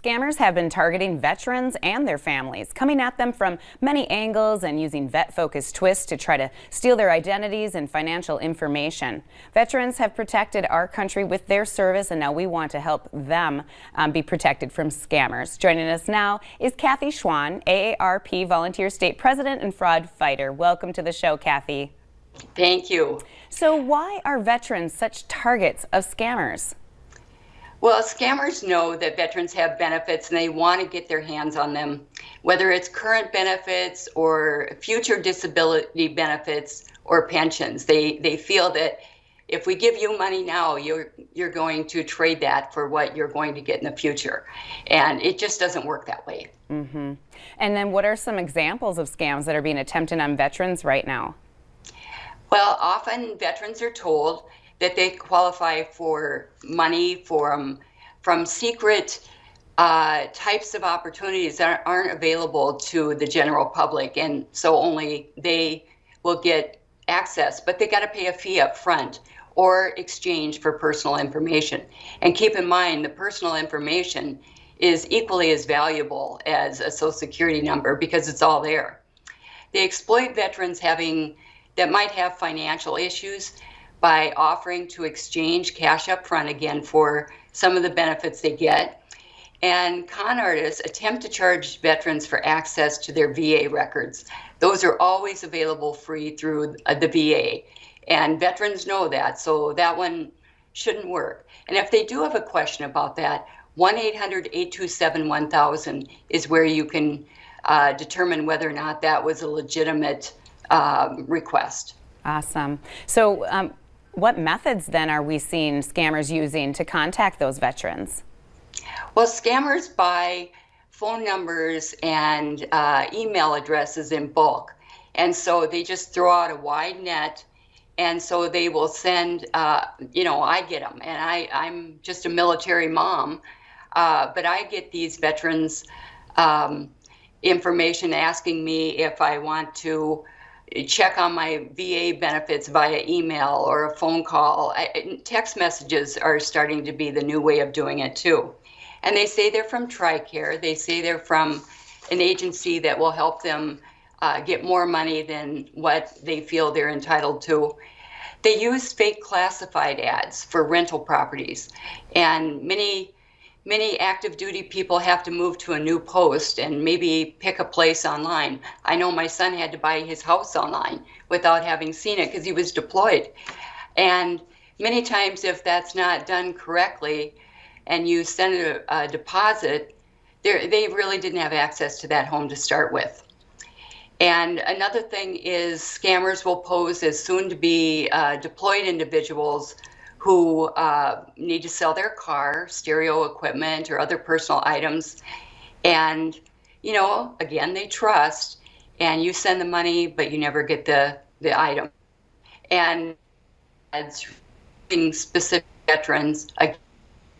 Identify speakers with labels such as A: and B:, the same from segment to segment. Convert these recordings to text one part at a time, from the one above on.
A: Scammers have been targeting veterans and their families, coming at them from many angles and using vet-focused twists to try to steal their identities and financial information. Veterans have protected our country with their service, and now we want to help them be protected from scammers. Joining us now is Kathy Schwan, AARP Volunteer State President and Fraud Fighter. Welcome to the show, Kathy.
B: Thank you.
A: So why are veterans such targets of scammers?
B: Well, scammers know that veterans have benefits and they want to get their hands on them, whether it's current benefits or future disability benefits or pensions. They feel that if we give you money now, you're going to trade that for what you're going to get in the future. And it just doesn't work that way.
A: Mm-hmm. And then what are some examples of scams that are being attempted on veterans right now?
B: Well, often veterans are told that they qualify for money from secret types of opportunities that aren't available to the general public, and so only they will get access, but they got to pay a fee up front or exchange for personal information. And keep in mind, the personal information is equally as valuable as a Social Security number because it's all there. They exploit veterans that might have financial issues by offering to exchange cash up front again for some of the benefits they get. And con artists attempt to charge veterans for access to their VA records. Those are always available free through the VA. And veterans know that, so that one shouldn't work. And if they do have a question about that, 1-800-827-1000 is where you can determine whether or not that was a legitimate request.
A: Awesome. So what methods then are we seeing scammers using to contact those veterans?
B: Well, scammers buy phone numbers and email addresses in bulk. And so they just throw out a wide net. And so they will send, I get them. And I'm just a military mom, but I get these veterans information asking me if I want to check on my VA benefits via email or a phone call. Text messages are starting to be the new way of doing it too. And they say they're from TRICARE. They say they're from an agency that will help them get more money than what they feel they're entitled to. They use fake classified ads for rental properties. And many active duty people have to move to a new post and maybe pick a place online. I know my son had to buy his house online without having seen it because he was deployed. And many times if that's not done correctly and you send a deposit, they really didn't have access to that home to start with. And another thing is scammers will pose as soon-to-be deployed individuals who need to sell their car, stereo equipment, or other personal items. And, again, they trust, and you send the money, but you never get the item. And as specific veterans,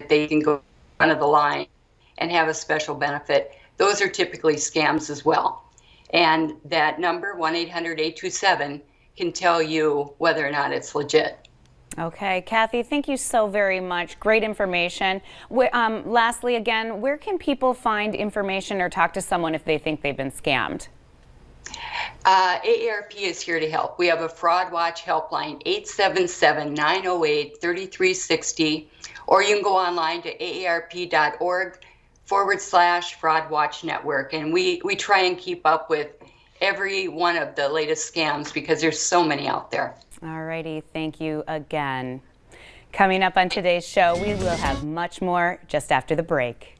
B: they can go in front of the line and have a special benefit. Those are typically scams as well. And that number, 1-800-827, can tell you whether or not it's legit.
A: Okay, Kathy, thank you so very much. Great information. Lastly, again, where can people find information or talk to someone if they think they've been scammed?
B: AARP is here to help. We have a Fraud Watch helpline, 877-908-3360, or you can go online to aarp.org/Fraud Watch Network. And we try and keep up with every one of the latest scams because there's so many out there.
A: All righty, thank you again. Coming up on today's show, we will have much more just after the break.